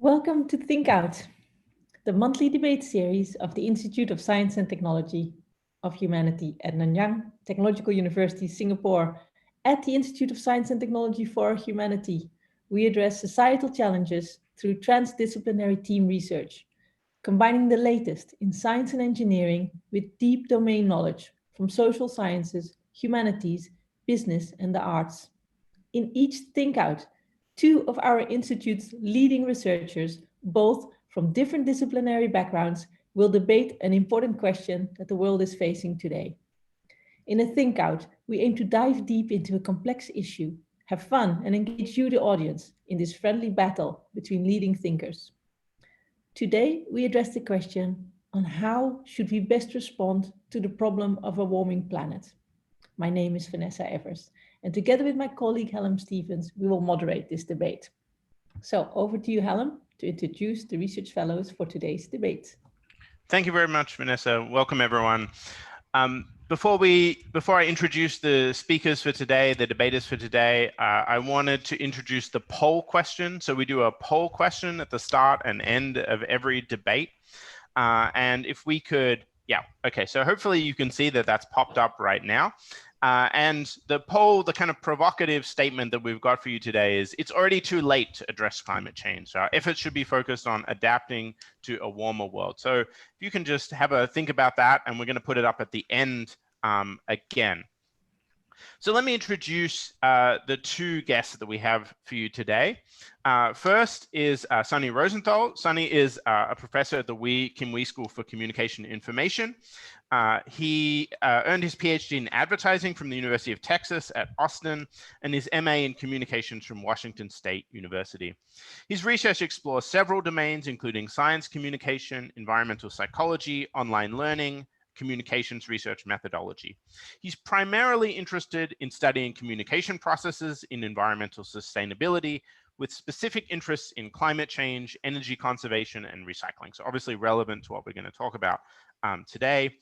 Welcome to Think Out, the monthly debate series of the Institute of Science and Technology of Humanity at Nanyang Technological University, Singapore. At the Institute of Science and Technology for Humanity, we address societal challenges through transdisciplinary team research, combining the latest in science and engineering with deep domain knowledge from social sciences, humanities, business, and the arts. In each Think Out, two of our institute's leading researchers, both from different disciplinary backgrounds, will debate an important question that the world is facing today. In a Think Out, we aim to dive deep into a complex issue, have fun, and engage you, the audience, in this friendly battle between leading thinkers. Today, we address the question on how should we best respond to the problem of a warming planet. My name is Vanessa Evers, and together with my colleague Helen Stevens, we will moderate this debate. So over to you, Helen, to introduce the research fellows for today's debate. Thank you very much, Vanessa. Welcome, everyone. Before I introduce the speakers for today, the debaters for today, I wanted to introduce the poll question. So we do a poll question at the start and end of every debate. And if we could, so hopefully you can see that that's popped up right now. And the poll, the kind of provocative statement that we've got for you today is, it's already too late to address climate change. So our efforts should be focused on adapting to a warmer world. So if you can just have a think about that, and we're going to put it up at the end again. So let me introduce the two guests that we have for you today. First is Sunny Rosenthal. Sunny is a professor at the Kim Wee School for Communication and Information. He earned his PhD in advertising from the University of Texas at Austin and his MA in communications from Washington State University. His research explores several domains, including science communication, environmental psychology, online learning, communications research methodology. He's primarily interested in studying communication processes in environmental sustainability, with specific interests in climate change, energy conservation, and recycling. So obviously relevant to what we're going to talk about today.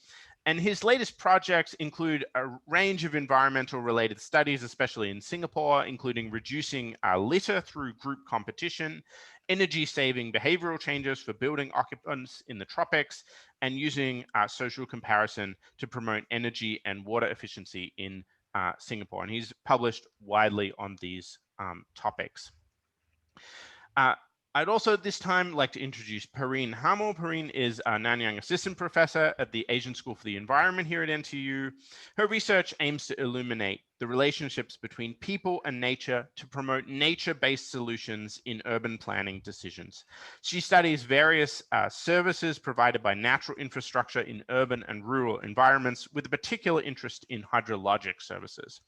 And his latest projects include a range of environmental related studies, especially in Singapore, including reducing litter through group competition, energy saving behavioral changes for building occupants in the tropics, and using social comparison to promote energy and water efficiency in Singapore. And he's published widely on these topics. I'd also this time like to introduce Pareen Hamel. Pareen is a Nanyang Assistant Professor at the Asian School for the Environment here at NTU. Her research aims to illuminate the relationships between people and nature to promote nature-based solutions in urban planning decisions. She studies various services provided by natural infrastructure in urban and rural environments, with a particular interest in hydrologic services.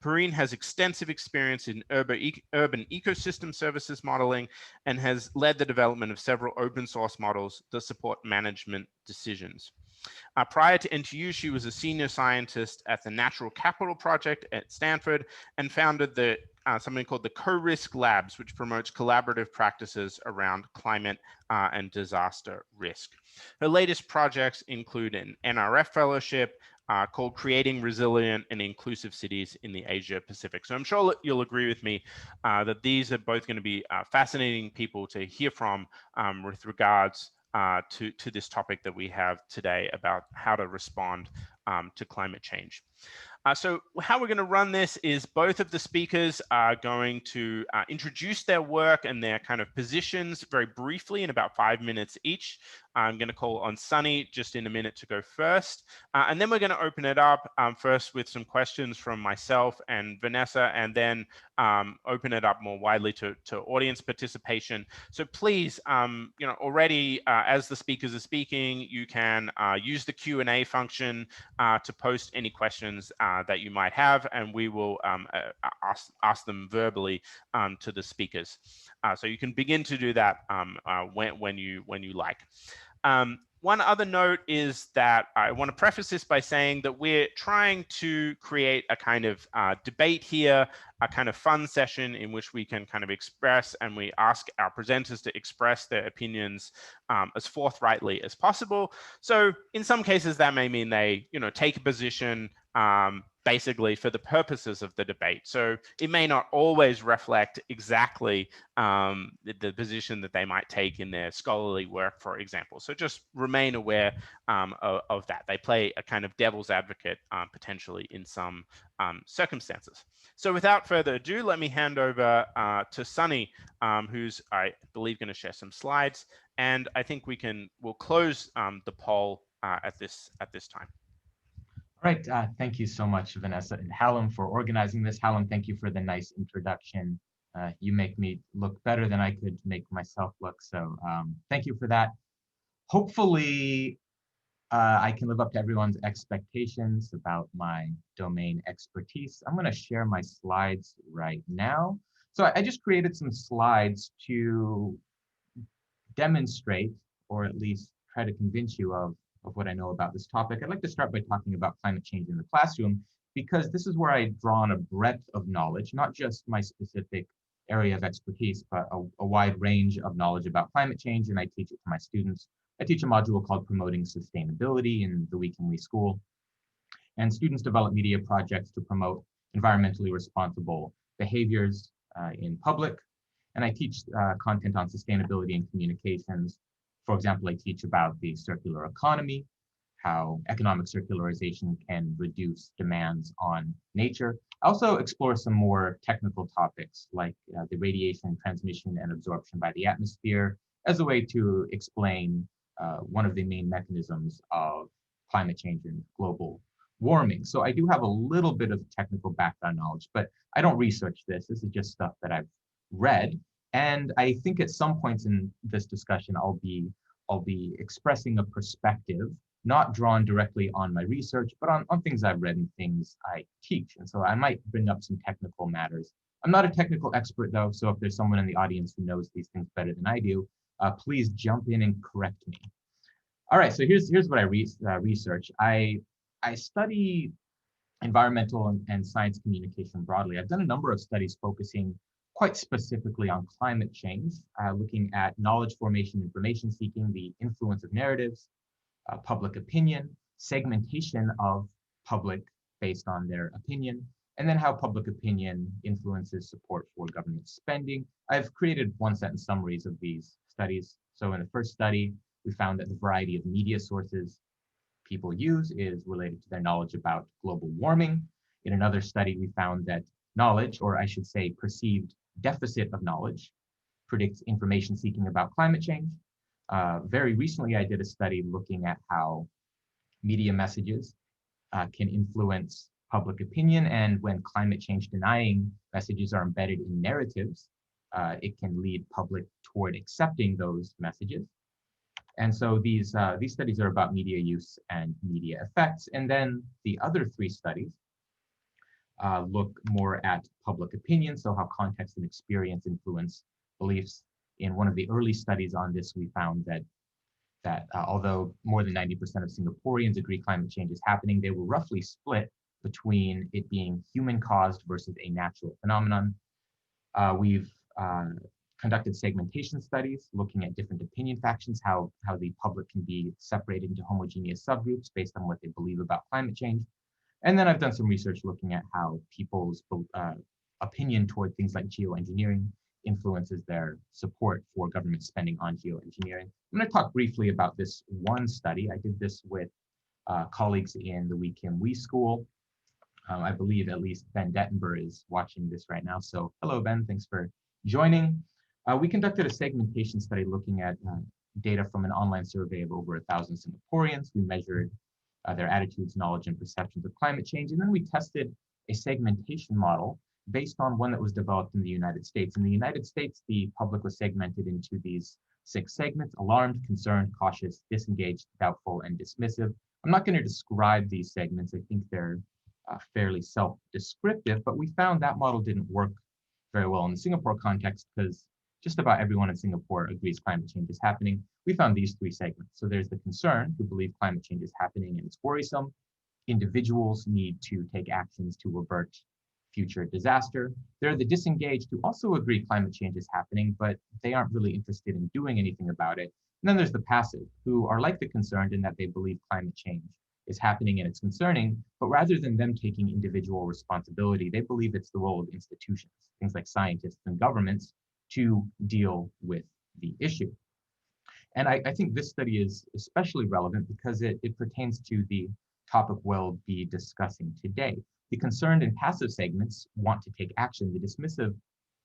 Pareen has extensive experience in urban ecosystem services modeling and has led the development of several open source models that support management decisions. Prior to NTU, she was a senior scientist at the Natural Capital Project at Stanford and founded something called the Co-Risk Labs, which promotes collaborative practices around climate and disaster risk. Her latest projects include an NRF fellowship called Creating Resilient and Inclusive Cities in the Asia Pacific. So I'm sure you'll agree with me that these are both going to be fascinating people to hear from with regards to this topic that we have today about how to respond to climate change. So how we're going to run this is both of the speakers are going to introduce their work and their kind of positions very briefly in about 5 minutes each. I'm going to call on Sunny just in a minute to go first. And then we're going to open it up first with some questions from myself and Vanessa, and then open it up more widely to audience participation. So please, already as the speakers are speaking, you can use the Q&A function to post any questions that you might have, and we will ask them verbally to the speakers. So you can begin to do that when you like. One other note is that I want to preface this by saying that we're trying to create a kind of debate here, a kind of fun session in which we can kind of express, and we ask our presenters to express their opinions as forthrightly as possible. So in some cases that may mean they, take a position basically for the purposes of the debate. So it may not always reflect exactly the position that they might take in their scholarly work, for example. So just remain aware of that. They play a kind of devil's advocate potentially in some circumstances. So without further ado, let me hand over to Sunny, who's, I believe, going to share some slides. And I think we'll close the poll at this time. All right, thank you so much, Vanessa and Hallam, for organizing this. Hallam, thank you for the nice introduction. You make me look better than I could make myself look, so thank you for that. Hopefully, I can live up to everyone's expectations about my domain expertise. I'm going to share my slides right now. So I just created some slides to demonstrate, or at least try to convince you of what I know about this topic. I'd like to start by talking about climate change in the classroom, because this is where I draw on a breadth of knowledge, not just my specific area of expertise, but a wide range of knowledge about climate change, and I teach it to my students. I teach a module called Promoting Sustainability in the Week in We School, and students develop media projects to promote environmentally responsible behaviors in public. And I teach content on sustainability and communications. For example, I teach about the circular economy, how economic circularization can reduce demands on nature. I also explore some more technical topics like the radiation transmission and absorption by the atmosphere as a way to explain one of the main mechanisms of climate change and global warming. So I do have a little bit of technical background knowledge, but I don't research this. This is just stuff that I've read. And I think at some points in this discussion, I'll be expressing a perspective, not drawn directly on my research, but on things I've read and things I teach. And so I might bring up some technical matters. I'm not a technical expert though, so if there's someone in the audience who knows these things better than I do, please jump in and correct me. All right, so here's what I research. I study environmental and science communication broadly. I've done a number of studies focusing quite specifically on climate change, looking at knowledge formation, information seeking, the influence of narratives, public opinion, segmentation of public based on their opinion, and then how public opinion influences support for government spending. I've created one-sentence summaries of these studies. So in the first study, we found that the variety of media sources people use is related to their knowledge about global warming. In another study, we found that knowledge, or I should say perceived deficit of knowledge, predicts information seeking about climate change. Very recently, I did a study looking at how media messages can influence public opinion, and when climate change denying messages are embedded in narratives, it can lead public toward accepting those messages. And so these studies are about media use and media effects. And then the other three studies look more at public opinion, so how context and experience influence beliefs. In one of the early studies on this, we found that although more than 90% of Singaporeans agree climate change is happening, they were roughly split between it being human-caused versus a natural phenomenon. We've conducted segmentation studies looking at different opinion factions, how the public can be separated into homogeneous subgroups based on what they believe about climate change. And then I've done some research looking at how people's opinion toward things like geoengineering influences their support for government spending on geoengineering. I'm going to talk briefly about this one study. I did this with colleagues in the We Kim We School. I believe at least Ben Dettenber is watching this right now. So hello, Ben, thanks for joining. We conducted a segmentation study looking at data from an online survey of over 1,000 Singaporeans. We measured their attitudes, knowledge, and perceptions of climate change. And then we tested a segmentation model based on one that was developed in the United States. In the United States, the public was segmented into these 6 segments: alarmed, concerned, cautious, disengaged, doubtful, and dismissive. I'm not going to describe these segments. I think they're fairly self-descriptive, but we found that model didn't work very well in the Singapore context because just about everyone in Singapore agrees climate change is happening. We found these 3 segments. So there's the concerned, who believe climate change is happening and it's worrisome. Individuals need to take actions to avert future disaster. There are the disengaged, who also agree climate change is happening, but they aren't really interested in doing anything about it. And then there's the passive, who are like the concerned in that they believe climate change is happening and it's concerning, but rather than them taking individual responsibility, they believe it's the role of institutions, things like scientists and governments, to deal with the issue. And I think this study is especially relevant because it pertains to the topic we'll be discussing today. The concerned and passive segments want to take action. The dismissive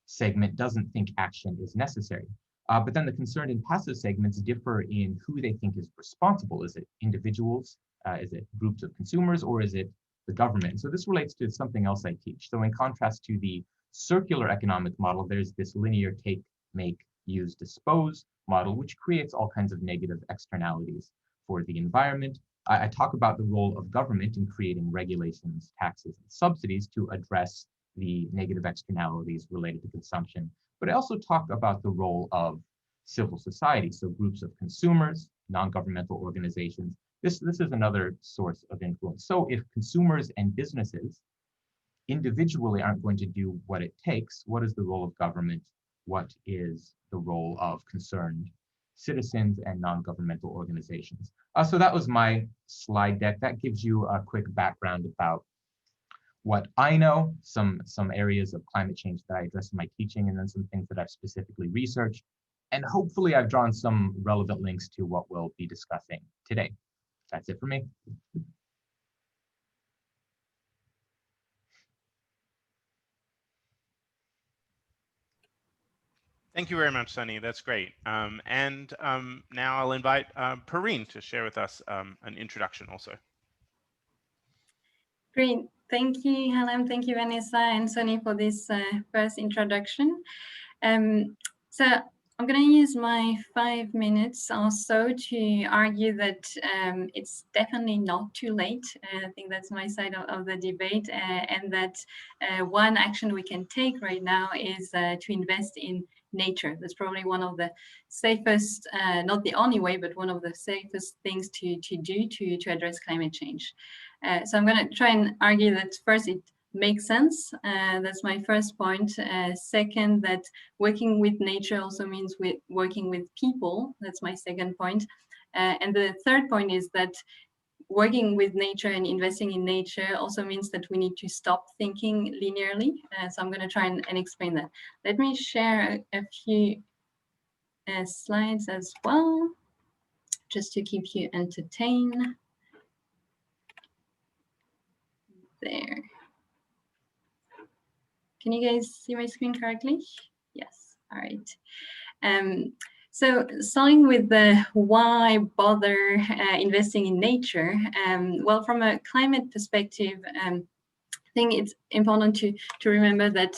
segment doesn't think action is necessary. But then the concerned and passive segments differ in who they think is responsible. Is it individuals? Is it groups of consumers? Or is it the government? So this relates to something else I teach. So in contrast to the circular economic model, there's this linear take, make, use, dispose model, which creates all kinds of negative externalities for the environment. I talk about the role of government in creating regulations, taxes, and subsidies to address the negative externalities related to consumption. But I also talk about the role of civil society, so groups of consumers, non-governmental organizations. This is another source of influence. So if consumers and businesses individually aren't going to do what it takes, what is the role of government? What is the role of concerned citizens and non-governmental organizations? So that was my slide deck. That gives you a quick background about what I know, some areas of climate change that I address in my teaching, and then some things that I've specifically researched. And hopefully I've drawn some relevant links to what we'll be discussing today. That's it for me. Thank you very much, Sunny. That's great. Now I'll invite Perrine to share with us an introduction also. Great. Thank you, Helen. Thank you, Vanessa and Sunny, for this first introduction. So I'm going to use my 5 minutes or so to argue that it's definitely not too late. I think that's my side of the debate, and that one action we can take right now is to invest in nature. That's probably one of the safest, not the only way, but one of the safest things to do to address climate change. So I'm going to try and argue that first it makes sense. That's my first point. Second, that working with nature also means working with people. That's my second point. And the third point is that working with nature and investing in nature also means that we need to stop thinking linearly. So I'm going to try and explain that. Let me share a few slides as well, just to keep you entertained. There. Can you guys see my screen correctly? Yes, all right. So starting with the why bother investing in nature, well, from a climate perspective, I think it's important to remember that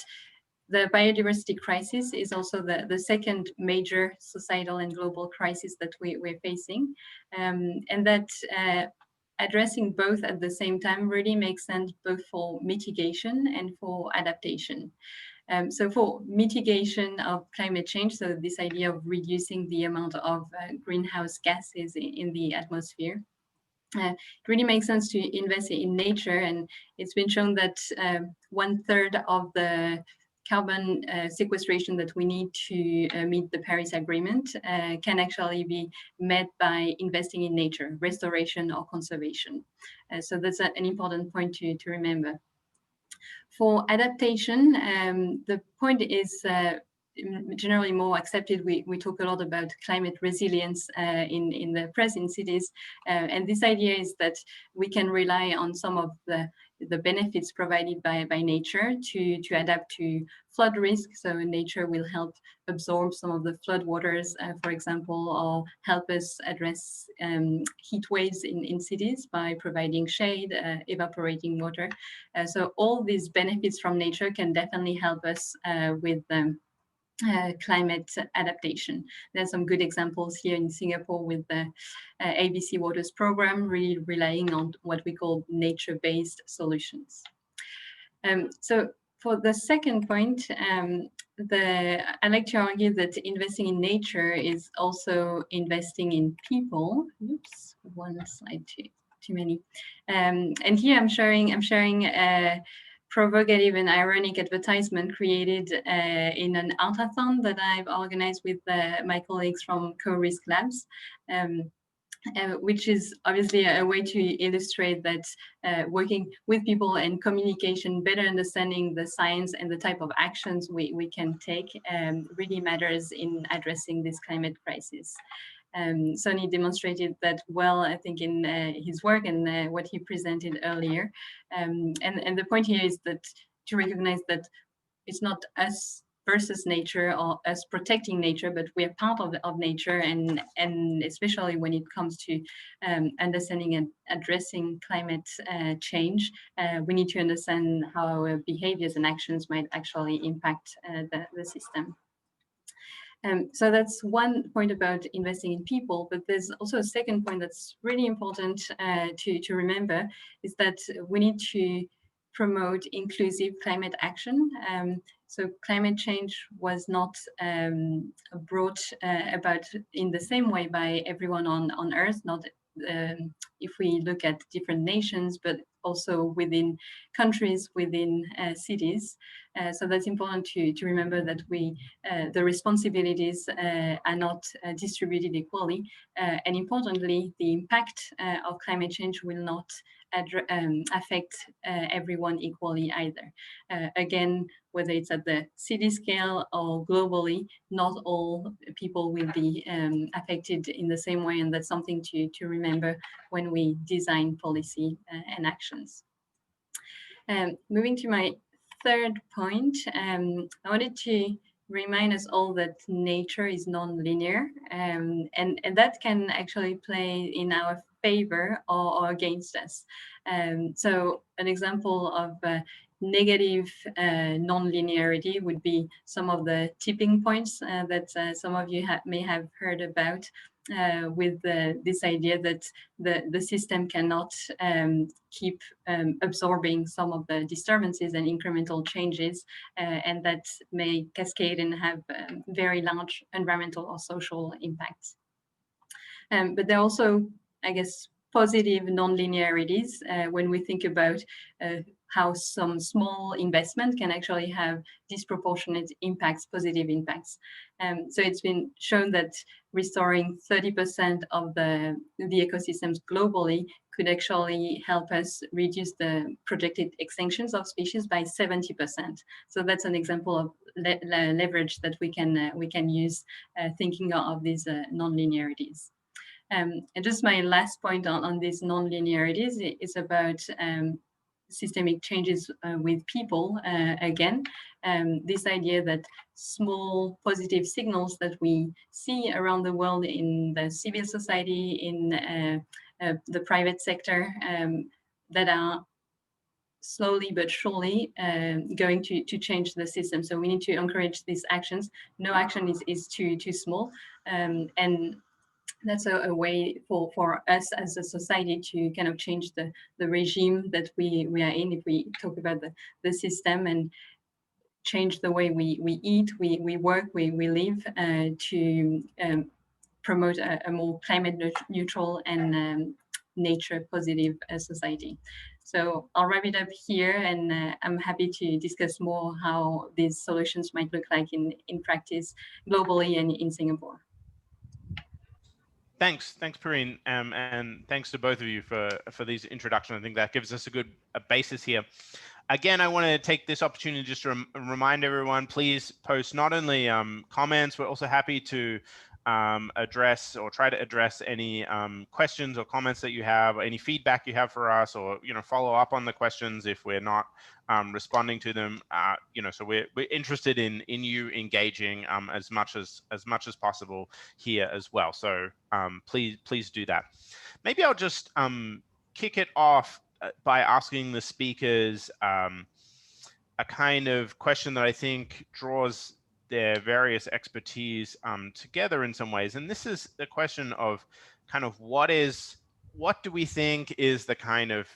the biodiversity crisis is also the second major societal and global crisis that we're facing, and that addressing both at the same time really makes sense, both for mitigation and for adaptation. So for mitigation of climate change, so this idea of reducing the amount of greenhouse gases in the atmosphere, it really makes sense to invest in nature. And it's been shown that 1/3 of the carbon sequestration that we need to meet the Paris Agreement can actually be met by investing in nature, restoration or conservation. So that's an important point to remember. For adaptation, the point is generally more accepted. We talk a lot about climate resilience in the press, in cities, and this idea is that we can rely on some of the benefits provided by nature to adapt to flood risk. So nature will help absorb some of the flood waters, for example, or help us address heat waves in cities by providing shade, evaporating water. So all these benefits from nature can definitely help us with climate adaptation. There's some good examples here in Singapore with the ABC Waters program, really relying on what we call nature-based solutions. So for the second point, I like to argue that investing in nature is also investing in people. Oops, one slide too many. And here I'm sharing a provocative and ironic advertisement created in an artathon that I've organized with my colleagues from Co-Risk Labs. which is obviously a way to illustrate that working with people and communication, better understanding the science and the type of actions we can take really matters in addressing this climate crisis. Sonny demonstrated that well, I think, in his work and what he presented earlier. And the point here is that to recognize that it's not us versus nature or us protecting nature, but we are part of nature, and especially when it comes to understanding and addressing climate change, we need to understand how our behaviors and actions might actually impact the system. So that's one point about investing in people, but there's also a second point that's really important to remember, is that we need to promote inclusive climate action. So climate change was not brought about in the same way by everyone on Earth, not if we look at different nations, but also within countries, within cities. So that's important to remember that the responsibilities are not distributed equally. And importantly, the impact of climate change will not affect everyone equally either. Again, whether it's at the city scale or globally, not all people will be affected in the same way, and that's something to remember when we design policy and actions. Moving to my third point, I wanted to remind us all that nature is non-linear, and that can actually play in our favor or against us. So an example of negative non-linearity would be some of the tipping points that some of you may have heard about, with this idea that the system cannot keep absorbing some of the disturbances and incremental changes, and that may cascade and have very large environmental or social impacts. But there are also, I guess, positive non-linearities when we think about how some small investment can actually have disproportionate impacts, positive impacts. So it's been shown that restoring 30% of the ecosystems globally could actually help us reduce the projected extinctions of species by 70%. So that's an example of leverage that we can use thinking of these non-linearities. And just my last point on these non-linearities is about systemic changes with people. Again, this idea that small positive signals that we see around the world in the civil society, in the private sector, that are slowly but surely going to change the system. So we need to encourage these actions. No action is too small, and that's a way for us as a society to kind of change the regime that we are in, if we talk about the system, and change the way we eat, we work, we live, to promote a more climate neutral and nature positive society. So I'll wrap it up here, and I'm happy to discuss more how these solutions might look like in practice globally and in Singapore. Thanks, Perrine, and thanks to both of you for these introductions. I think that gives us a basis here. Again, I want to take this opportunity just to remind everyone, please post not only comments, we're also happy to address or try to address any questions or comments that you have, or any feedback you have for us, or follow up on the questions if we're not responding to them. So we're interested in you engaging as much as possible here as well. So please do that. Maybe I'll just kick it off by asking the speakers a kind of question that I think draws their various expertise together in some ways. And this is the question of kind of what do we think is the kind of,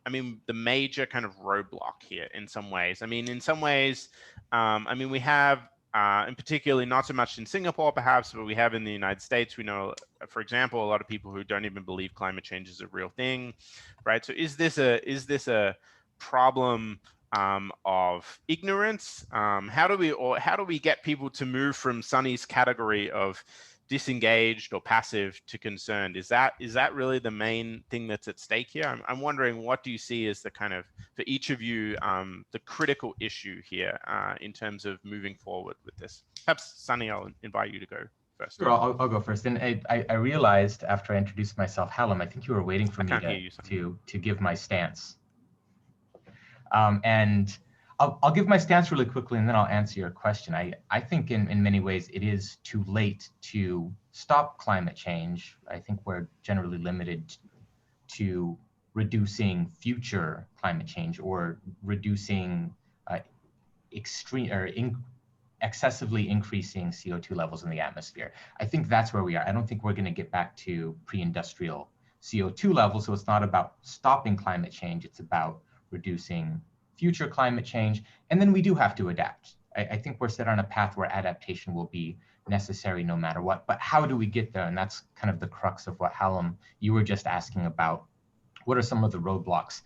the major kind of roadblock here in some ways. In some ways, we have, in particularly not so much in Singapore perhaps, but we have in the United States, we know, for example, a lot of people who don't even believe climate change is a real thing, right? So is this a problem of ignorance? How do we get people to move from Sunny's category of disengaged or passive to concerned. Is that really the main thing that's at stake here? I'm wondering, what do you see as the kind of, for each of you, the critical issue here in terms of moving forward with this? Perhaps Sunny, I'll invite you to go first. Sure, I'll go first. And I realized after I introduced myself, Hallam, I think you were waiting for me to give my stance. And I'll give my stance really quickly, and then I'll answer your question. I think in many ways it is too late to stop climate change. I think we're generally limited to reducing future climate change or reducing excessively increasing CO2 levels in the atmosphere. I think that's where we are. I don't think we're going to get back to pre-industrial CO2 levels. So it's not about stopping climate change. It's about reducing future climate change. And then we do have to adapt. I think we're set on a path where adaptation will be necessary no matter what. But how do we get there? And that's kind of the crux of what Hallam, you were just asking about. What are some of the roadblocks?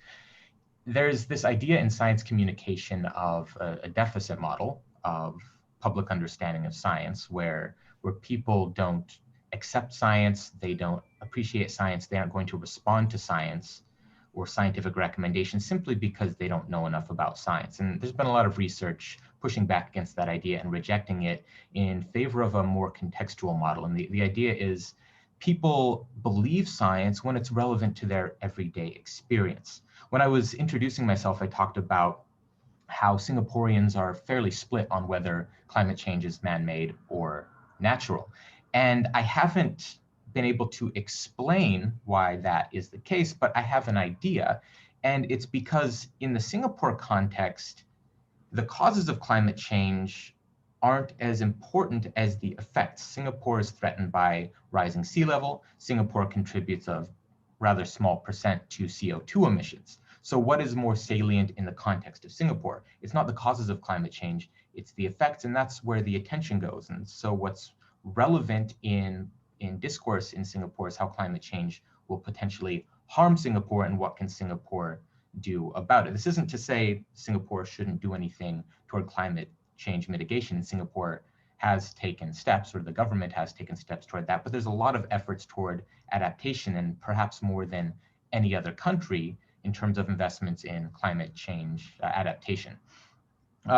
There's this idea in science communication of a deficit model of public understanding of science where people don't accept science, they don't appreciate science, they aren't going to respond to science or scientific recommendations simply because they don't know enough about science. And there's been a lot of research pushing back against that idea and rejecting it in favor of a more contextual model. And the idea is people believe science when it's relevant to their everyday experience. When I was introducing myself, I talked about how Singaporeans are fairly split on whether climate change is man-made or natural. And I haven't been able to explain why that is the case, but I have an idea. And it's because in the Singapore context, the causes of climate change aren't as important as the effects. Singapore is threatened by rising sea level. Singapore contributes a rather small percent to CO2 emissions. So what is more salient in the context of Singapore? It's not the causes of climate change, it's the effects, and that's where the attention goes. And so what's relevant in discourse in Singapore is how climate change will potentially harm Singapore and what can Singapore do about it. This isn't to say Singapore shouldn't do anything toward climate change mitigation. Singapore has taken steps, or the government has taken steps toward that, but there's a lot of efforts toward adaptation, and perhaps more than any other country in terms of investments in climate change adaptation.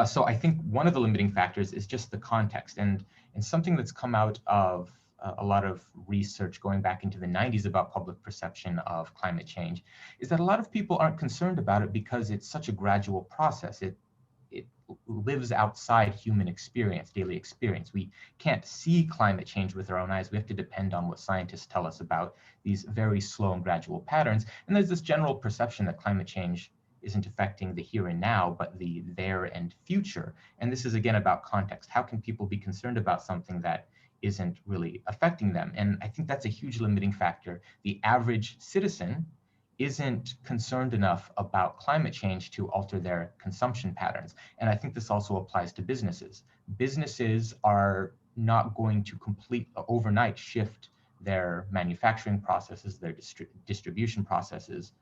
So I think one of the limiting factors is just the context, and something that's come out of a lot of research going back into the 90s about public perception of climate change is that a lot of people aren't concerned about it because it's such a gradual process. It lives outside human experience, daily experience. We can't see climate change with our own eyes. We have to depend on what scientists tell us about these very slow and gradual patterns. And there's this general perception that climate change isn't affecting the here and now, but the there and future. And this is again about context. How can people be concerned about something that isn't really affecting them? And I think that's a huge limiting factor. The average citizen isn't concerned enough about climate change to alter their consumption patterns. And I think this also applies to businesses. Businesses are not going to overnight shift their manufacturing processes, their distribution processes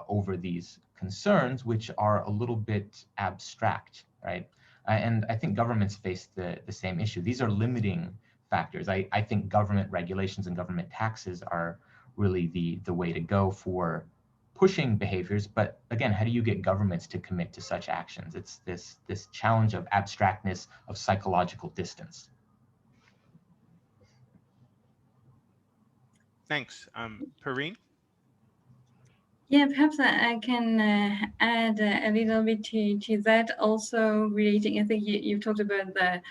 over these concerns, which are a little bit abstract, right? And I think governments face the same issue. These are limiting factors. I think government regulations and government taxes are really the way to go for pushing behaviors. But again, how do you get governments to commit to such actions? It's this challenge of abstractness, of psychological distance. Thanks. Perrine? Yeah, perhaps I can add a little bit to that, also relating, I think you talked about a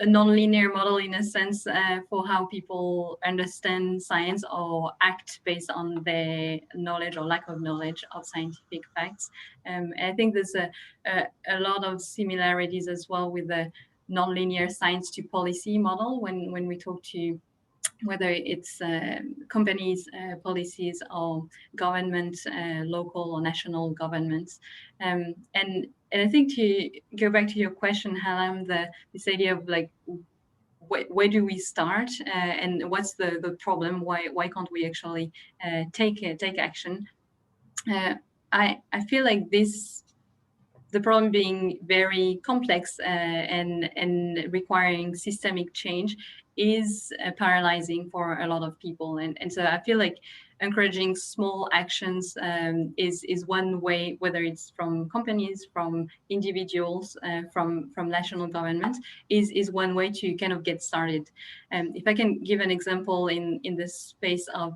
non-linear model in a sense for how people understand science or act based on their knowledge or lack of knowledge of scientific facts. And I think there's a lot of similarities as well with the non-linear science to policy model when we talk to whether it's companies, policies, or governments, local or national governments. And I think to go back to your question, Hallam, this idea of like, where do we start and what's the problem? Why can't we actually take action? I feel like this the problem being very complex and requiring systemic change is paralyzing for a lot of people. And so I feel like encouraging small actions is one way, whether it's from companies, from individuals, from national governments, is one way to kind of get started. If I can give an example in the space of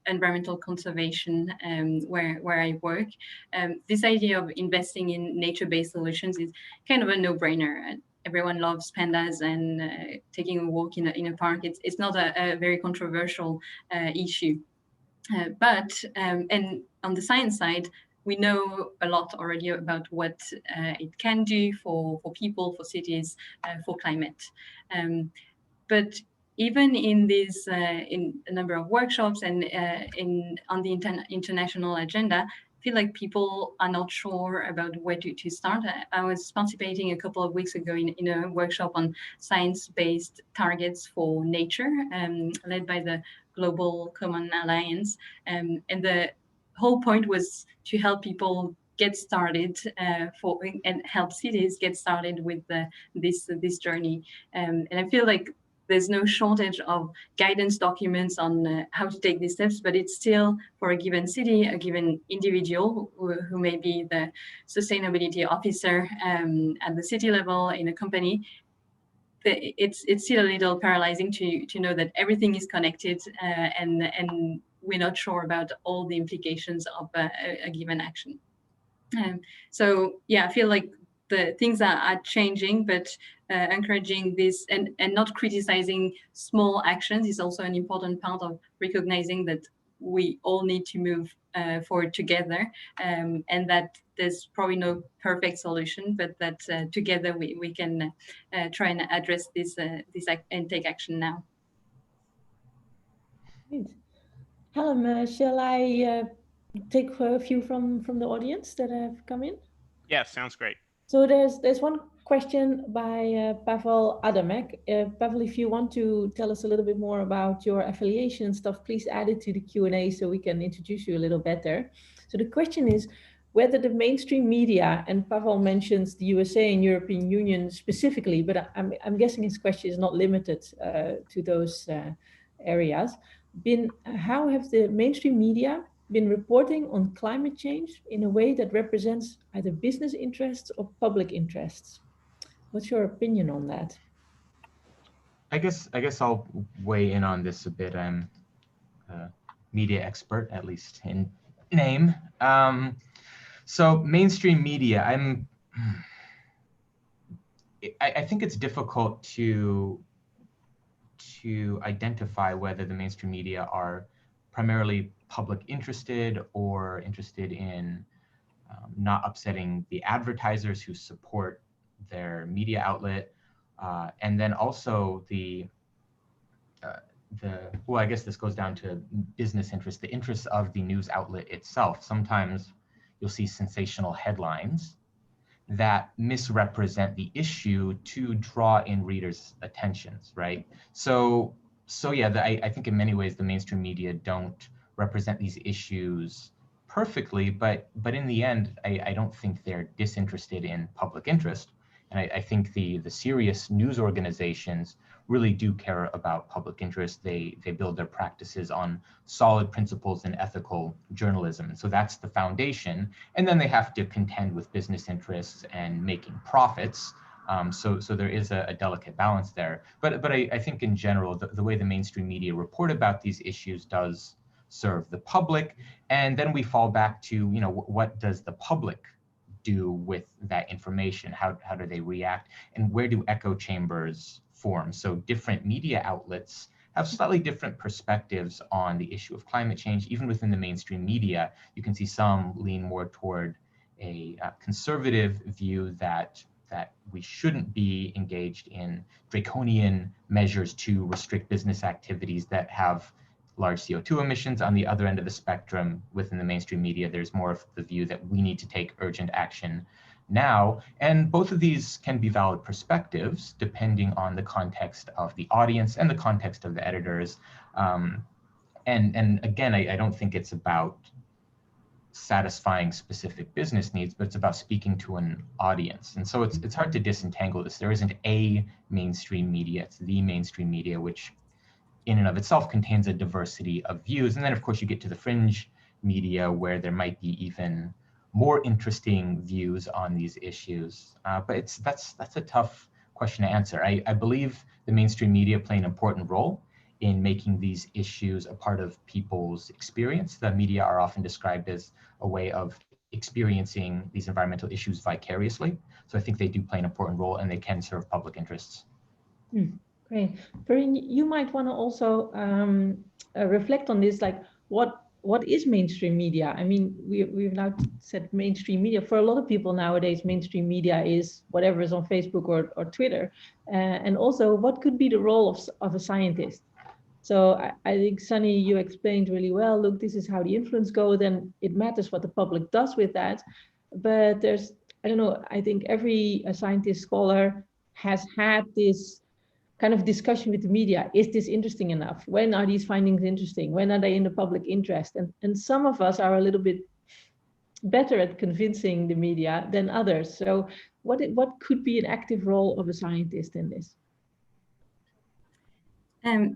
environmental conservation where I work, this idea of investing in nature-based solutions is kind of a no-brainer. Everyone loves pandas and taking a walk in a park. It's not a very controversial issue. And on the science side, we know a lot already about what it can do for people, for cities, for climate. But even in these, in a number of workshops and on the international agenda, I feel like people are not sure about where to start. I was participating a couple of weeks ago in a workshop on science-based targets for nature, led by the Global Common Alliance. And the whole point was to help people get started and help cities get started with this journey. And I feel like there's no shortage of guidance documents on how to take these steps, but it's still for a given city, a given individual who may be the sustainability officer at the city level in a company. It's still a little paralyzing to know that everything is connected and we're not sure about all the implications of a given action. So yeah, I feel like the things are changing, but encouraging this and not criticizing small actions is also an important part of recognizing that we all need to move forward together, and that there's probably no perfect solution, but that together we can try and address this and take action now. Great. Helen, shall I take a few from the audience that have come in? Yeah, sounds great. So there's one question by Pavel Adamek. Pavel, if you want to tell us a little bit more about your affiliation and stuff, please add it to the Q&A so we can introduce you a little better. So the question is whether the mainstream media, and Pavel mentions the USA and European Union specifically, but I'm guessing his question is not limited to those areas. How have the mainstream media been reporting on climate change in a way that represents either business interests or public interests? What's your opinion on that? I guess I'll weigh in on this a bit. I'm a media expert, at least in name. So mainstream media, I think it's difficult to identify whether the mainstream media are primarily public interested or interested in not upsetting the advertisers who support their media outlet, and then also well, I guess this goes down to business interests, the interests of the news outlet itself. Sometimes you'll see sensational headlines that misrepresent the issue to draw in readers' attentions, right? So yeah, I think in many ways the mainstream media don't represent these issues perfectly, but in the end, I don't think they're disinterested in public interest. And I think the serious news organizations really do care about public interest. They build their practices on solid principles in ethical journalism. So that's the foundation. And then they have to contend with business interests and making profits. So there is a delicate balance there. But I think in general, the way the mainstream media report about these issues does serve the public. And then we fall back to, what does the public do with that information? How do they react? And where do echo chambers form? So different media outlets have slightly different perspectives on the issue of climate change. Even within the mainstream media, you can see some lean more toward a conservative view that we shouldn't be engaged in draconian measures to restrict business activities that have large CO2 emissions. On the other end of the spectrum, within the mainstream media, there's more of the view that we need to take urgent action now. And both of these can be valid perspectives depending on the context of the audience and the context of the editors. And again, I don't think it's about satisfying specific business needs, but it's about speaking to an audience. And so it's hard to disentangle this. There isn't a mainstream media, it's the mainstream media, which in and of itself contains a diversity of views. And then of course you get to the fringe media where there might be even more interesting views on these issues. But that's a tough question to answer. I believe the mainstream media play an important role in making these issues a part of people's experience. The media are often described as a way of experiencing these environmental issues vicariously. So I think they do play an important role and they can serve public interests. Great. Perrine, you might want to also reflect on this, like what is mainstream media? I mean, we've now said mainstream media. For a lot of people nowadays, mainstream media is whatever is on Facebook or Twitter. And also, what could be the role of a scientist? So I think, Sunny, you explained really well, look, this is how the influence goes, then it matters what the public does with that. But there's, I don't know, I think every scientist scholar has had this kind of discussion with the media. Is this interesting enough? When are these findings interesting? When are they in the public interest? And some of us are a little bit better at convincing the media than others. So what could be an active role of a scientist in this?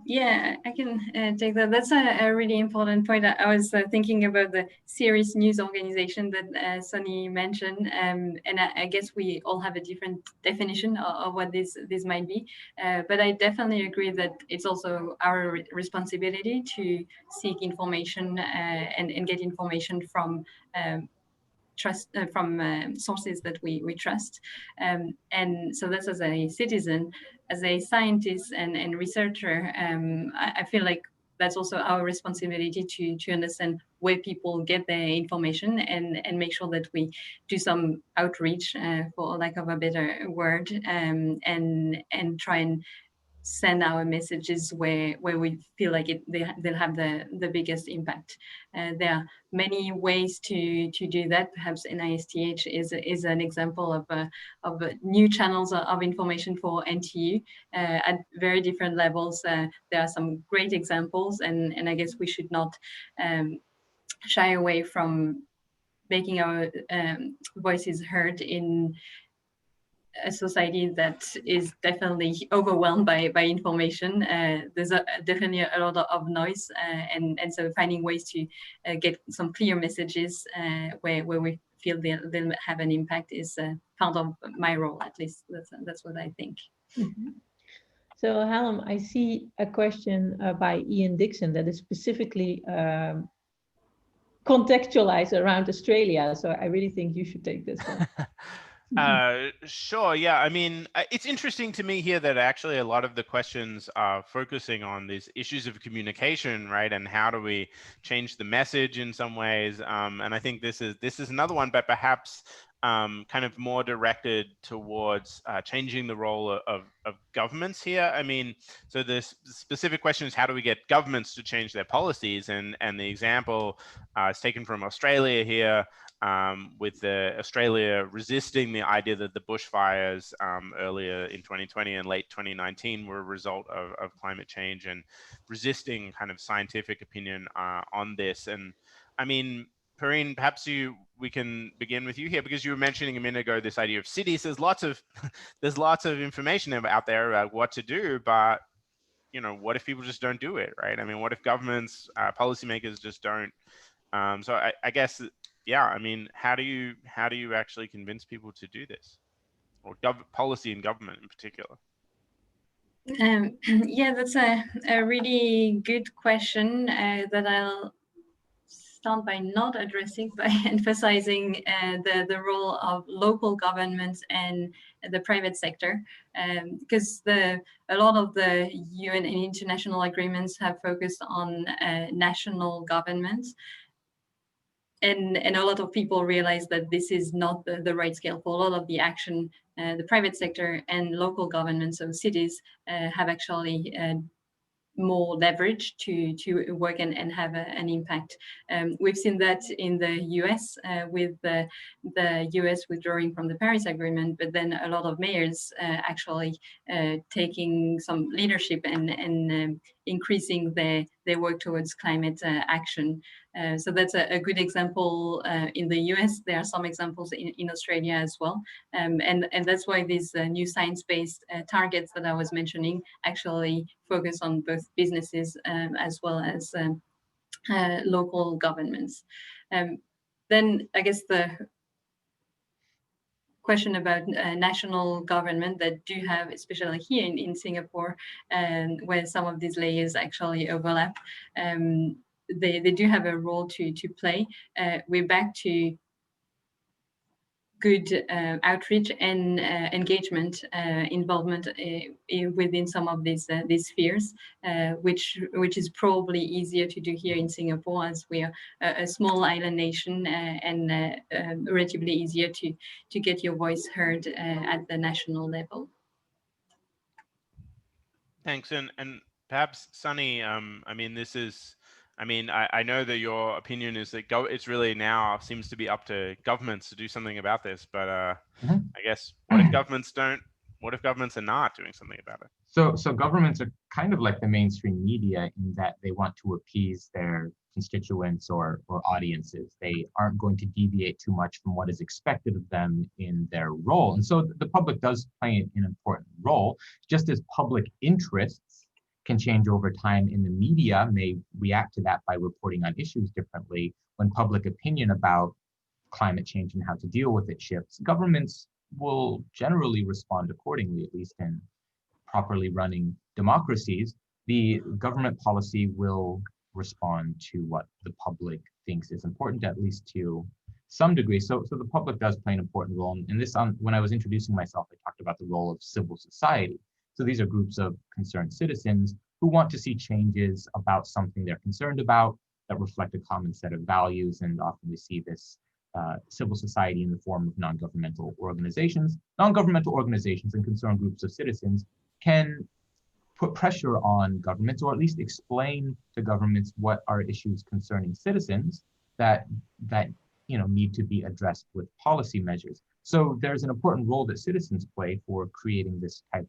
Yeah, I can take that. That's a really important point. I was thinking about the serious news organization that Sonny mentioned, and I guess we all have a different definition of what this might be. But I definitely agree that it's also our responsibility to seek information and get information from sources that we trust. And so that's as a citizen, as a scientist and researcher, I feel like that's also our responsibility to understand where people get their information and make sure that we do some outreach, for lack of a better word, and try and send our messages where we feel like they'll have the biggest impact. There are many ways to do that. Perhaps NISTH is an example of new channels of information for NTU at very different levels. There are some great examples, and I guess we should not shy away from making our voices heard in a society that is definitely overwhelmed by information. There's definitely a lot of noise, and so finding ways to get some clear messages where we feel they'll have an impact is part of my role, at least. That's what I think. Mm-hmm. So Hallam, I see a question by Ian Dixon that is specifically contextualized around Australia. So I really think you should take this one. Sure. Yeah. I mean, it's interesting to me here that actually a lot of the questions are focusing on these issues of communication, right? And how do we change the message in some ways? And I think this is another one, but perhaps kind of more directed towards changing the role of governments here. I mean, so the specific question is, how do we get governments to change their policies? And the example is taken from Australia here, with Australia resisting the idea that the bushfires earlier in 2020 and late 2019 were a result of climate change, and resisting kind of scientific opinion on this. And I mean, Perrine, perhaps we can begin with you here, because you were mentioning a minute ago this idea of cities. There's lots of information out there about what to do, but you know, what if people just don't do it, right? I mean, what if governments, policymakers just don't? So I guess, yeah, I mean, how do you actually convince people to do this, or policy and government in particular? Yeah, that's a really good question that I'll start by not addressing, by emphasizing the role of local governments and the private sector, because a lot of the UN and international agreements have focused on national governments. And a lot of people realize that this is not the right scale for a lot of the action. The private sector and local governments, so cities, have actually more leverage to work and have an impact. We've seen that in the US with the US withdrawing from the Paris Agreement, but then a lot of mayors actually taking some leadership and increasing their they work towards climate action. So that's a good example in the US. There are some examples in Australia as well. And that's why these new science-based targets that I was mentioning actually focus on both businesses as well as local governments. Then I guess the question about national government that do have, especially here in Singapore, where some of these layers actually overlap, they do have a role to play. We're back to good outreach and engagement involvement within some of these spheres, which is probably easier to do here in Singapore, as we are a small island nation, and relatively easier to get your voice heard at the national level. Thanks, and perhaps Sunny, I mean, this is, I mean, I know that your opinion is that it's really now seems to be up to governments to do something about this, but I guess what if governments don't? What if governments are not doing something about it? So governments are kind of like the mainstream media in that they want to appease their constituents or audiences. They aren't going to deviate too much from what is expected of them in their role. And so the public does play an important role, just as public interests can change over time, and the media may react to that by reporting on issues differently. When public opinion about climate change and how to deal with it shifts, governments will generally respond accordingly, at least in properly running democracies. The government policy will respond to what the public thinks is important, at least to some degree. So the public does play an important role. And this, when I was introducing myself, I talked about the role of civil society. So these are groups of concerned citizens who want to see changes about something they're concerned about that reflect a common set of values. And often we see this civil society in the form of non-governmental organizations. Non-governmental organizations and concerned groups of citizens can put pressure on governments, or at least explain to governments what are issues concerning citizens that need to be addressed with policy measures. So there's an important role that citizens play for creating this type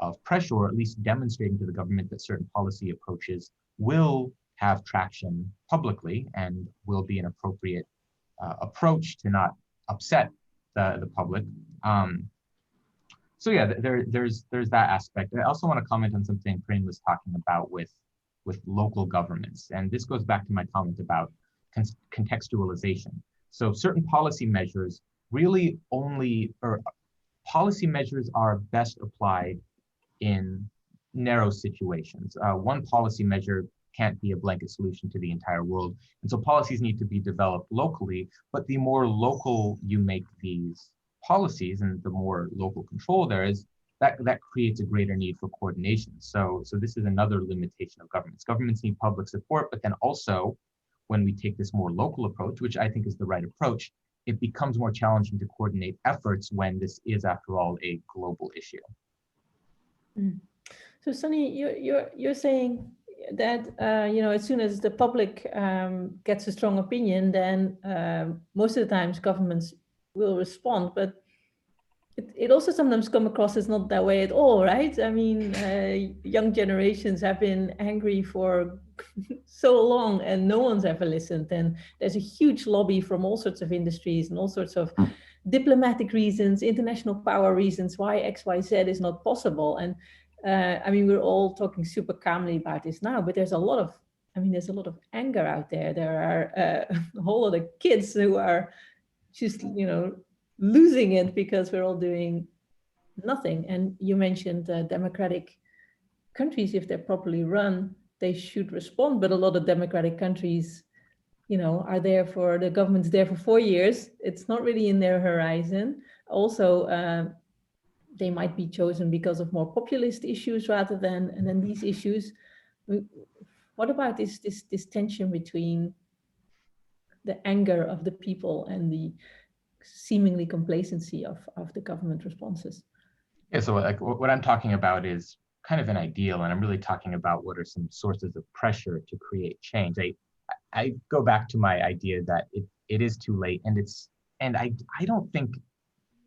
of pressure, or at least demonstrating to the government that certain policy approaches will have traction publicly and will be an appropriate approach to not upset the public. So yeah, there's that aspect. I also want to comment on something Prem was talking about with local governments, and this goes back to my comment about contextualization. So certain policy measures really policy measures are best applied in narrow situations. One policy measure can't be a blanket solution to the entire world. And so policies need to be developed locally, but the more local you make these policies and the more local control there is, that creates a greater need for coordination. So this is another limitation of governments. Governments need public support, but then also when we take this more local approach, which I think is the right approach, it becomes more challenging to coordinate efforts when this is, after all, a global issue. So Sunny, you're saying that as soon as the public gets a strong opinion, then most of the times governments will respond. But it also sometimes comes across as not that way at all, right? I mean, young generations have been angry for so long and no one's ever listened. And there's a huge lobby from all sorts of industries and all sorts of diplomatic reasons, international power reasons why X, Y, Z is not possible. And I mean, we're all talking super calmly about this now, but there's a lot of anger out there. There are a whole lot of kids who are just, losing it because we're all doing nothing. And you mentioned democratic countries, if they're properly run, they should respond. But a lot of democratic countries, are there for, the government's there for 4 years. It's not really in their horizon. Also, they might be chosen because of more populist issues rather than these issues. What about this tension between the anger of the people and the seemingly complacency of the government responses? Yeah, so like what I'm talking about is kind of an ideal, and I'm really talking about what are some sources of pressure to create change. I go back to my idea that it is too late, and I don't think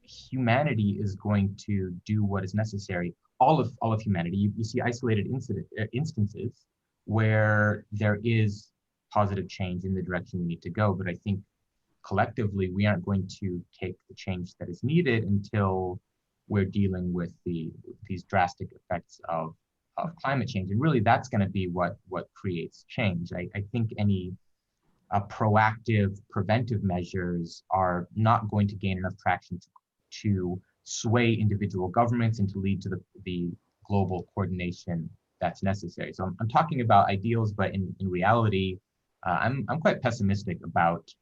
humanity is going to do what is necessary. All of humanity, you see isolated instances where there is positive change in the direction we need to go. But I think collectively, we aren't going to take the change that is needed until we're dealing with these drastic effects of climate change. And really, that's going to be what creates change. I think any proactive preventive measures are not going to gain enough traction to sway individual governments and to lead to the global coordination that's necessary. So I'm talking about ideals, but in reality, I'm quite pessimistic about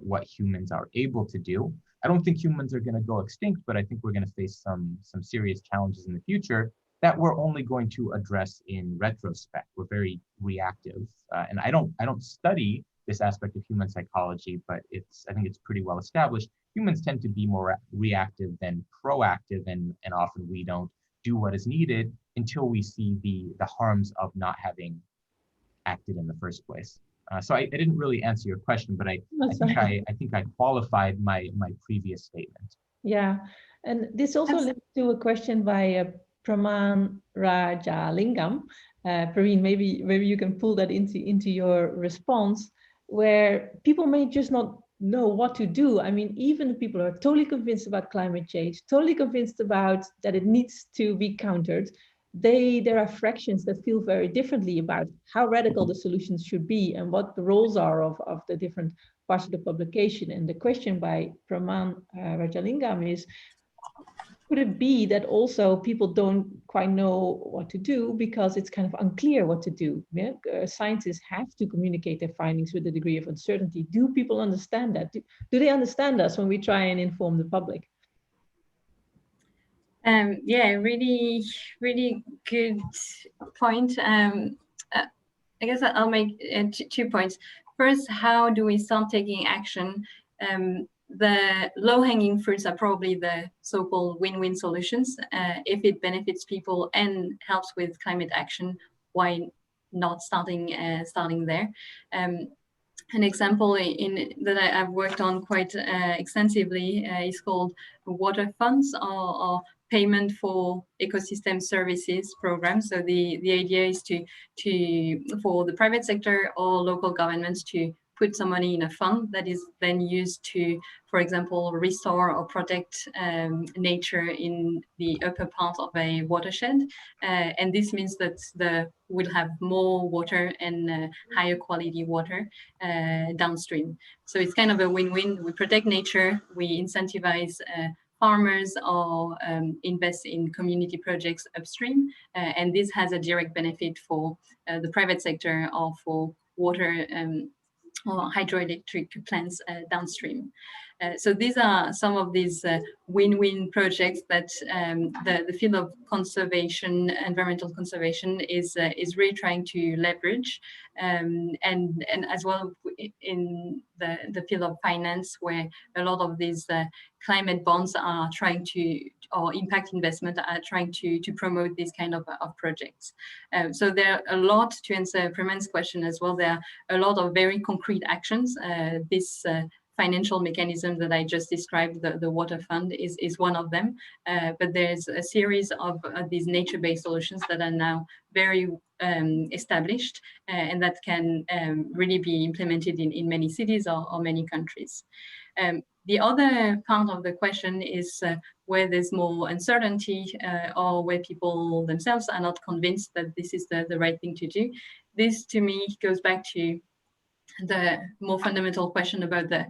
what humans are able to do. I don't think humans are going to go extinct, but I think we're going to face some serious challenges in the future that we're only going to address in retrospect. We're very reactive, and I don't study this aspect of human psychology, but I think it's pretty well established. Humans tend to be more reactive than proactive, and often we don't do what is needed until we see the harms of not having acted in the first place. So I didn't really answer your question, but I think I qualified my previous statement. Yeah, and this also leads to a question by Praman Rajalingam. Pareen, maybe you can pull that into your response, where people may just not know what to do. I mean, even if people are totally convinced about climate change, totally convinced about that it needs to be countered, there are fractions that feel very differently about how radical the solutions should be and what the roles are of the different parts of the publication. And the question by Praman Rajalingam is, could it be that also people don't quite know what to do because it's kind of unclear what to do? Yeah? Scientists have to communicate their findings with a degree of uncertainty. Do people understand that? Do they understand us when we try and inform the public? Yeah, really, really good point. I guess I'll make 2 points. First, how do we start taking action? The low-hanging fruits are probably the so-called win-win solutions. If it benefits people and helps with climate action, why not starting there? An example that I've worked on quite extensively is called water funds or payment for ecosystem services program. So the idea is for the private sector or local governments to put some money in a fund that is then used to, for example, restore or protect nature in the upper part of a watershed. And this means that we'll have more water and higher quality water downstream. So it's kind of a win-win. We protect nature, we incentivize farmers or invest in community projects upstream. And this has a direct benefit for the private sector or for water or hydroelectric plants downstream. So these are some of these win-win projects that the field of conservation, environmental conservation, is really trying to leverage, and as well in the field of finance, where a lot of these climate bonds are trying to, or impact investment are trying to promote these kind of projects. So there are a lot, to answer Preman's question as well, there are a lot of very concrete actions. This financial mechanism that I just described, the water fund, is one of them. But there's a series of these nature-based solutions that are now very established and that can really be implemented in many cities or many countries. The other part of the question is where there's more uncertainty or where people themselves are not convinced that this is the right thing to do. This, to me, goes back to the more fundamental question about the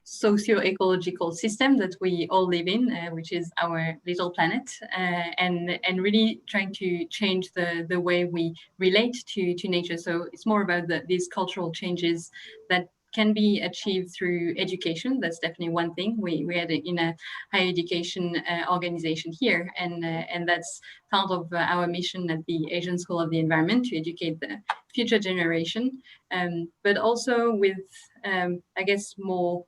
socio-ecological system that we all live in, which is our little planet, and really trying to change the way we relate to nature. So it's more about these cultural changes that can be achieved through education. That's definitely one thing. We had in a higher education organization here, and that's part of our mission at the Asian School of the Environment, to educate the future generation, but also with, I guess, more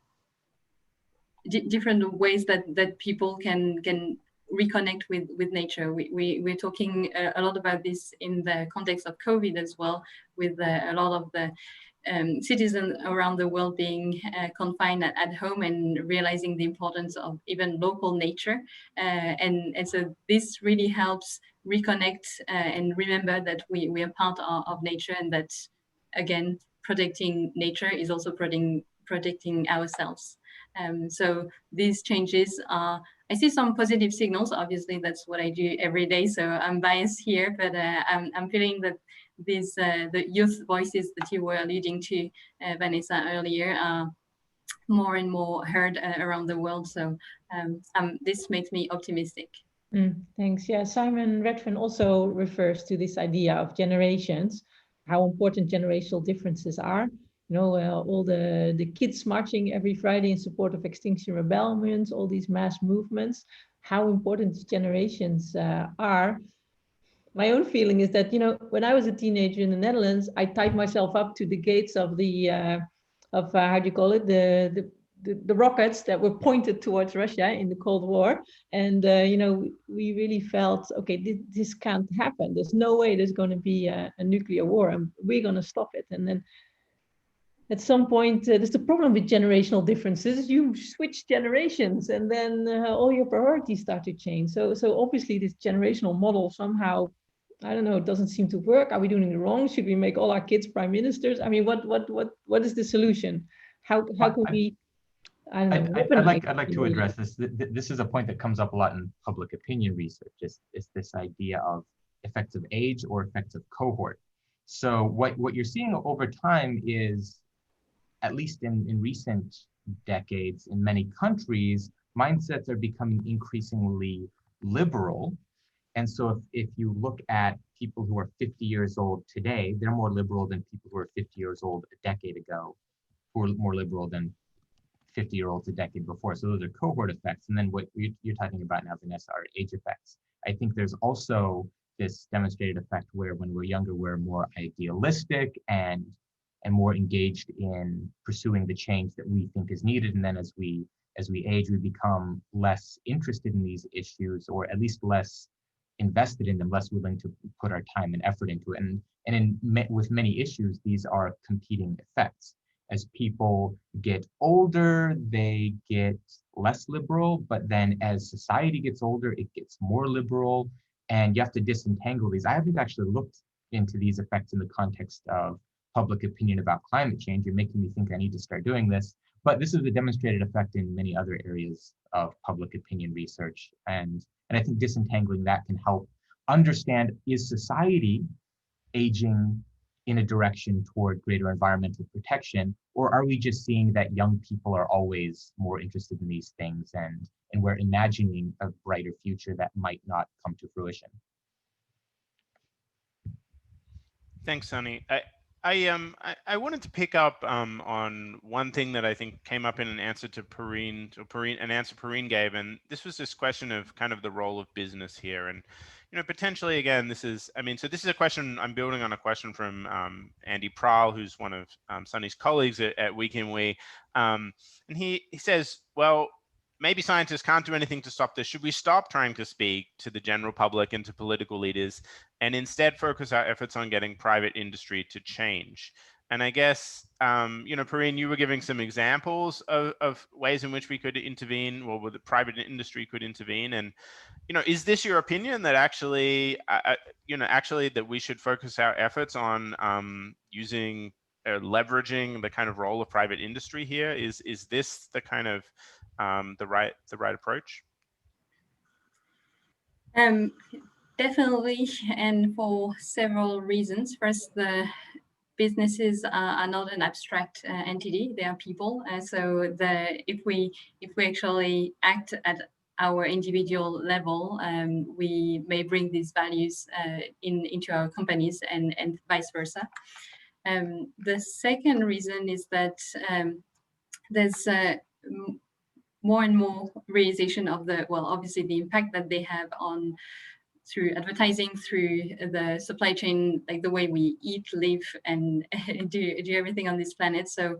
different ways that people can reconnect with nature. We're talking a lot about this in the context of COVID as well, with a lot of the citizens around the world being confined at home and realizing the importance of even local nature. And so this really helps reconnect and remember that we are part of nature, and that, again, protecting nature is also protecting ourselves. So these changes are, I see some positive signals. Obviously, that's what I do every day, so I'm biased here, but I'm feeling that these the youth voices that you were alluding to, Vanessa, earlier, are more and more heard around the world. So this makes me optimistic. Thanks. Yeah, Simon Redfern also refers to this idea of generations, how important generational differences are. You know, all the kids marching every Friday in support of Extinction Rebellion, all these mass movements, how important these generations are. My own feeling is that, you know, when I was a teenager in the Netherlands, I tied myself up to the gates of the, how do you call it, the rockets that were pointed towards Russia in the Cold War. And, you know, we really felt, okay, this can't happen. There's no way there's going to be a nuclear war, and we're going to stop it. And then at some point, there's the problem with generational differences. You switch generations, and then all your priorities start to change. So obviously, this generational model somehow, I don't know, it doesn't seem to work. Are we doing it wrong? Should we make all our kids prime ministers? I mean, what is the solution? How can we? I don't know. I'd like to address this. This is a point that comes up a lot in public opinion research. Is this idea of effects of age or effects of cohort? So what you're seeing over time is, at least in recent decades, in many countries, mindsets are becoming increasingly liberal. And so if you look at people who are 50 years old today, they're more liberal than people who are 50 years old a decade ago, who were more liberal than 50-year-olds a decade before. So those are cohort effects. And then what you're talking about now, Vanessa, are age effects. I think there's also this demonstrated effect where when we're younger, we're more idealistic and more engaged in pursuing the change that we think is needed. And then as we age, we become less interested in these issues, or at least less invested in them, less willing to put our time and effort into it. And with many issues, these are competing effects. As people get older, they get less liberal, but then as society gets older, it gets more liberal, and you have to disentangle these. I haven't actually looked into these effects in the context of public opinion about climate change. You're making me think I need to start doing this, but this is a demonstrated effect in many other areas of public opinion research. And I think disentangling that can help understand, is society aging in a direction toward greater environmental protection, or are we just seeing that young people are always more interested in these things, and we're imagining a brighter future that might not come to fruition? Thanks, Sunny. I wanted to pick up on one thing that I think came up in an answer to an answer Perrine gave, and this was this question of kind of the role of business here. And, you know, potentially, again, this is a question, I'm building on a question from Andy Prahl, who's one of Sunny's colleagues at Week in We. And he says, well, maybe scientists can't do anything to stop this. Should we stop trying to speak to the general public and to political leaders and instead focus our efforts on getting private industry to change? And I guess, you know, Perrine, you were giving some examples of ways in which we could intervene, or the private industry could intervene. And, you know, is this your opinion that actually, that we should focus our efforts on using leveraging the kind of role of private industry here? Is this the kind of the right approach? Definitely, and for several reasons. First, the businesses are not an abstract entity; they are people. So if we actually act at our individual level, we may bring these values into our companies, and vice versa. The second reason is that there's more and more realization of obviously the impact that they have on, through advertising, through the supply chain, like the way we eat, live, and do everything on this planet. So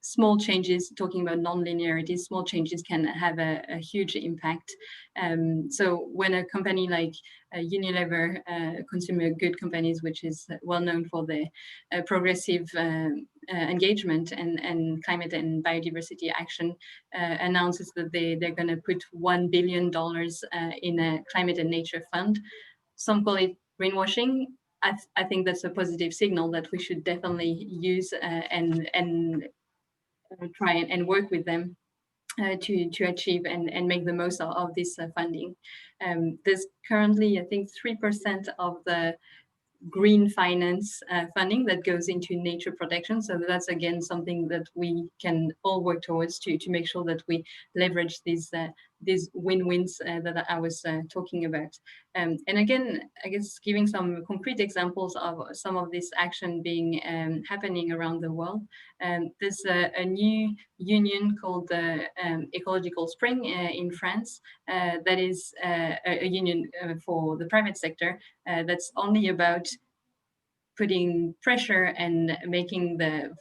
small changes, talking about non-linearity, small changes can have a huge impact. So when a company like Unilever, consumer good companies, which is well known for the progressive engagement and climate and biodiversity action announces that they're going to put $1 billion in a climate and nature fund. Some call it greenwashing. I think that's a positive signal that we should definitely use and try and work with them to achieve and make the most of this funding. There's currently, I think, 3% of the green finance funding that goes into nature protection. So that's again something that we can all work towards to make sure that we leverage these win-wins that I was talking about. And again, I guess giving some concrete examples of some of this action being happening around the world. There's a new union called the Ecological Spring in France that is a union for the private sector that's only about putting pressure and making the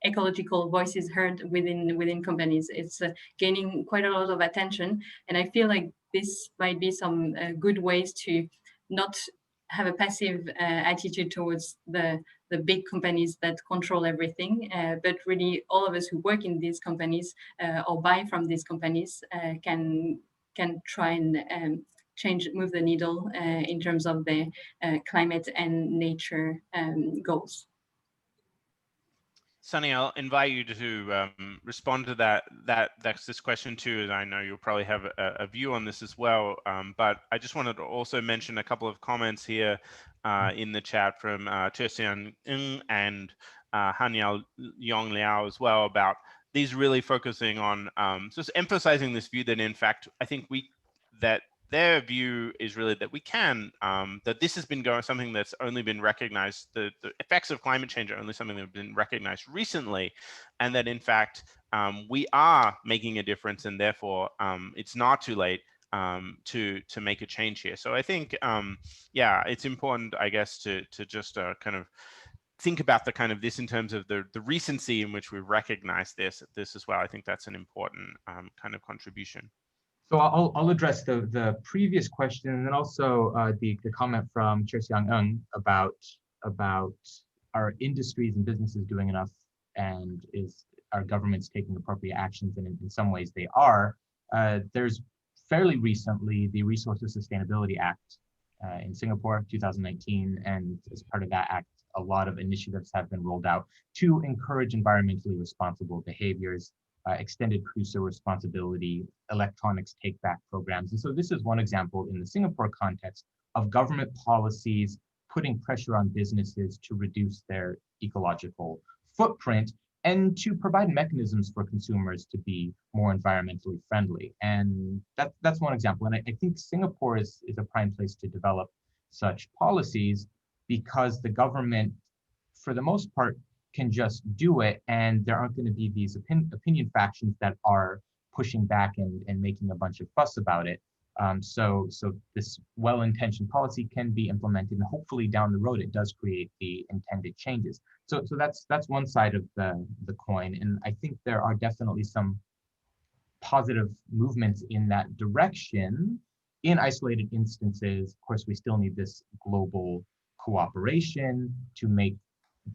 ecological voices heard within companies. It's gaining quite a lot of attention, and I feel like this might be some good ways to not have a passive attitude towards the big companies that control everything, but really all of us who work in these companies or buy from these companies can try and move the needle in terms of the climate and nature goals. Sunny, I'll invite you to respond to that's this question too, and I know you'll probably have a view on this as well. But I just wanted to also mention a couple of comments here in the chat from Chesian Ng and Hanyao Yong Liao as well, about these really focusing on just emphasizing this view that in fact I think that their view is really that we can, that this has been something that's only been recognized, the effects of climate change are only something that have been recognized recently, and that in fact, we are making a difference, and therefore it's not too late to make a change here. So I think, yeah, it's important, I guess, to just kind of think about the kind of this in terms of the recency in which we recognize this as well. I think that's an important kind of contribution. So I'll address the previous question, and then also the comment from Chesiang Ng about our industries and businesses doing enough, and is our governments taking appropriate actions, and in some ways they are. There's fairly recently the Resources Sustainability Act in Singapore, 2019, and as part of that act, a lot of initiatives have been rolled out to encourage environmentally responsible behaviors, extended producer responsibility, electronics take-back programs. And so this is one example in the Singapore context of government policies putting pressure on businesses to reduce their ecological footprint and to provide mechanisms for consumers to be more environmentally friendly. And that's one example. And I think Singapore is a prime place to develop such policies, because the government, for the most part, can just do it, and there aren't going to be these opinion factions that are pushing back and making a bunch of fuss about it. So this well-intentioned policy can be implemented, and hopefully down the road it does create the intended changes. So that's one side of the coin, and I think there are definitely some positive movements in that direction. In isolated instances, of course, we still need this global cooperation to make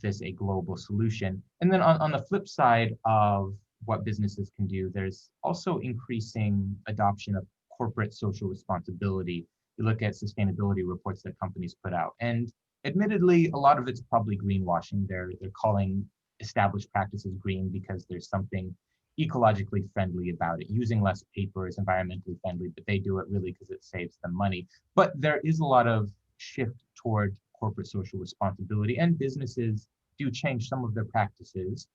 this a global solution. And then on the flip side of what businesses can do, there's also increasing adoption of corporate social responsibility. You look at sustainability reports that companies put out, and admittedly, a lot of it's probably greenwashing. They're calling established practices green because there's something ecologically friendly about it. Using less paper is environmentally friendly, but they do it really because it saves them money. But there is a lot of shift toward corporate social responsibility, and businesses do change some of their practices,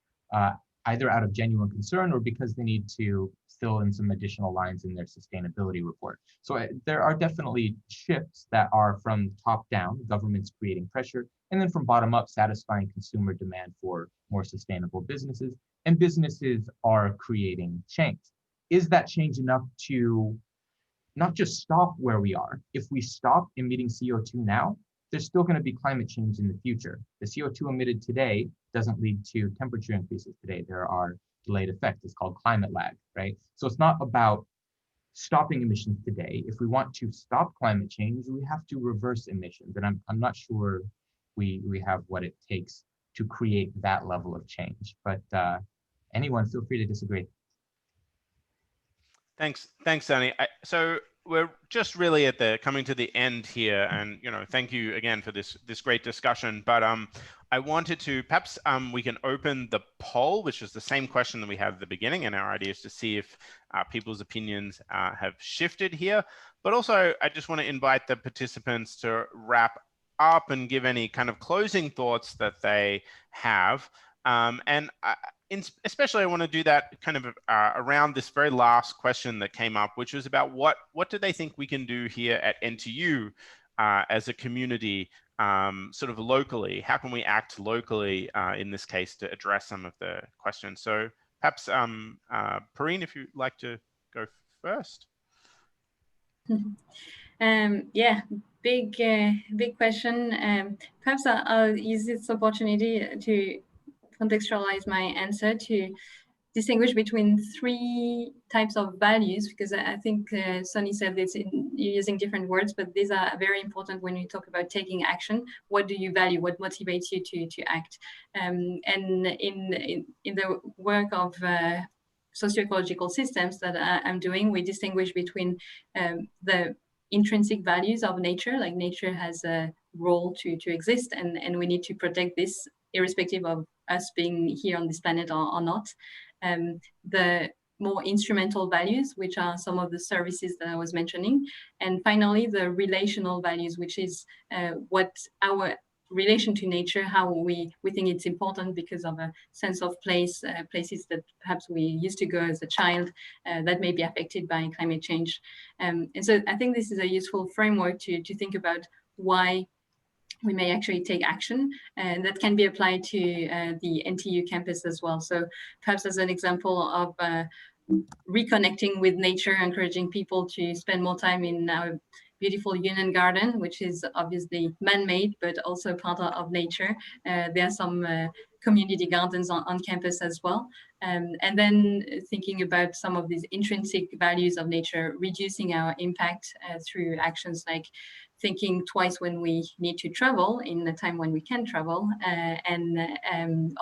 either out of genuine concern or because they need to fill in some additional lines in their sustainability report. So there are definitely shifts that are from top down, governments creating pressure, and then from bottom up, satisfying consumer demand for more sustainable businesses, and businesses are creating change. Is that change enough to not just stop where we are? If we stop emitting CO2 now, there's still going to be climate change in the future. The CO2 emitted today doesn't lead to temperature increases today. There are delayed effects. It's called climate lag, right? So it's not about stopping emissions today. If we want to stop climate change, we have to reverse emissions. And I'm not sure we have what it takes to create that level of change. But anyone, feel free to disagree. Thanks, Sunny. So we're just really at the coming to the end here, and thank you again for this great discussion. But I wanted to perhaps we can open the poll, which is the same question that we had at the beginning, and our idea is to see if people's opinions have shifted here. But also, I just want to invite the participants to wrap up and give any kind of closing thoughts that they have. Especially I want to do that kind of around this very last question that came up, which was about what do they think we can do here at NTU as a community, sort of locally? How can we act locally in this case to address some of the questions? So perhaps Perrine, if you'd like to go first. Yeah, big question. Perhaps I'll use this opportunity to contextualize my answer to distinguish between three types of values, because I think Sonny said this using different words, but these are very important when we talk about taking action. What do you value? What motivates you to act? And in the work of socioecological systems that I'm doing, we distinguish between the intrinsic values of nature, like nature has a role to exist, and we need to protect this irrespective of us being here on this planet or not. The more instrumental values, which are some of the services that I was mentioning. And finally, the relational values, which is what our relation to nature, how we think it's important because of a sense of place, places that perhaps we used to go as a child that may be affected by climate change. And so I think this is a useful framework to think about why we may actually take action, and that can be applied to the NTU campus as well. So perhaps as an example of reconnecting with nature, encouraging people to spend more time in our beautiful Union Garden, which is obviously man-made, but also part of nature. There are some community gardens on campus as well. And then thinking about some of these intrinsic values of nature, reducing our impact through actions like thinking twice when we need to travel in the time when we can travel, and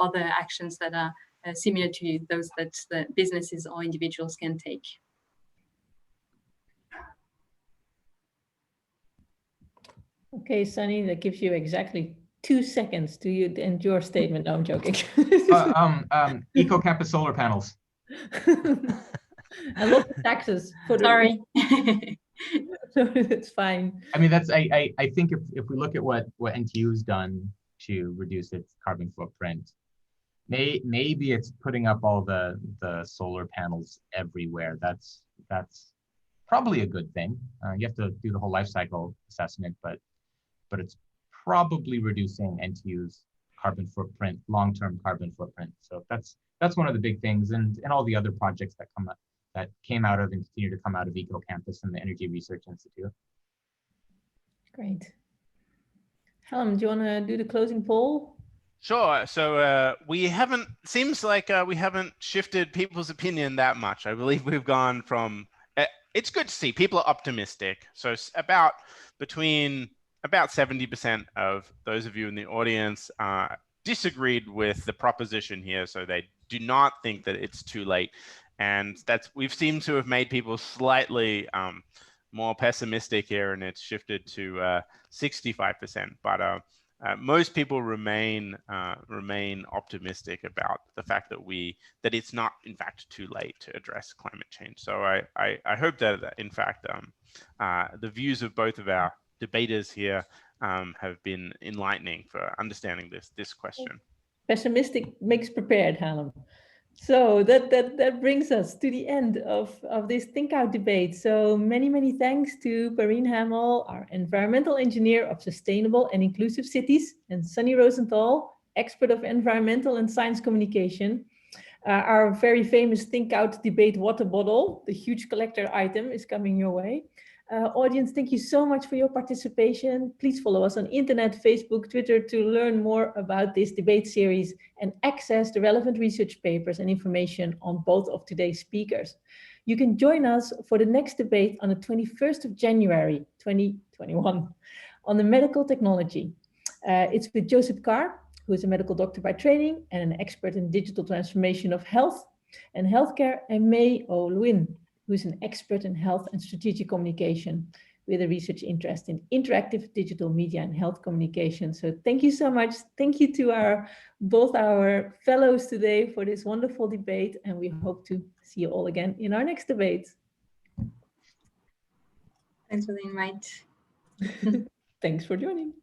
other actions that are similar to those that the businesses or individuals can take. Okay, Sunny, that gives you exactly 2 seconds to end your statement. No, I'm joking. Eco-campus solar panels. And lots of taxes. Sorry. It's fine. I mean, that's I think if we look at what NTU's done to reduce its carbon footprint, maybe it's putting up all the solar panels everywhere. That's probably a good thing. You have to do the whole life cycle assessment, but it's probably reducing NTU's carbon footprint, long-term carbon footprint. So that's one of the big things, and all the other projects that came out of and continue to come out of EcoCampus and the Energy Research Institute. Great. Helen, do you want to do the closing poll? Sure. So seems like we haven't shifted people's opinion that much. I believe we've gone from, it's good to see people are optimistic. So about 70% of those of you in the audience disagreed with the proposition here. So they do not think that it's too late. And we've seemed to have made people slightly more pessimistic here, and it's shifted to 65%. But most people remain optimistic about the fact that it's not in fact too late to address climate change. So I hope that in fact the views of both of our debaters here have been enlightening for understanding this question. Pessimistic makes prepared, Helen. So that brings us to the end of this Think Out debate. So many thanks to Perrine Hamel, our environmental engineer of sustainable and inclusive cities, and Sunny Rosenthal, expert of environmental and science communication. Our very famous Think Out debate water bottle, the huge collector item, is coming your way. Audience, thank you so much for your participation. Please follow us on internet, Facebook, Twitter to learn more about this debate series and access the relevant research papers and information on both of today's speakers. You can join us for the next debate on the 21st of January, 2021 on the medical technology. It's with Joseph Carr, who is a medical doctor by training and an expert in digital transformation of health and healthcare, and May O. Lewin, who is an expert in health and strategic communication with a research interest in interactive digital media and health communication. So thank you so much. Thank you to both our fellows today for this wonderful debate, and we hope to see you all again in our next debate. Thanks for the invite. Thanks for joining.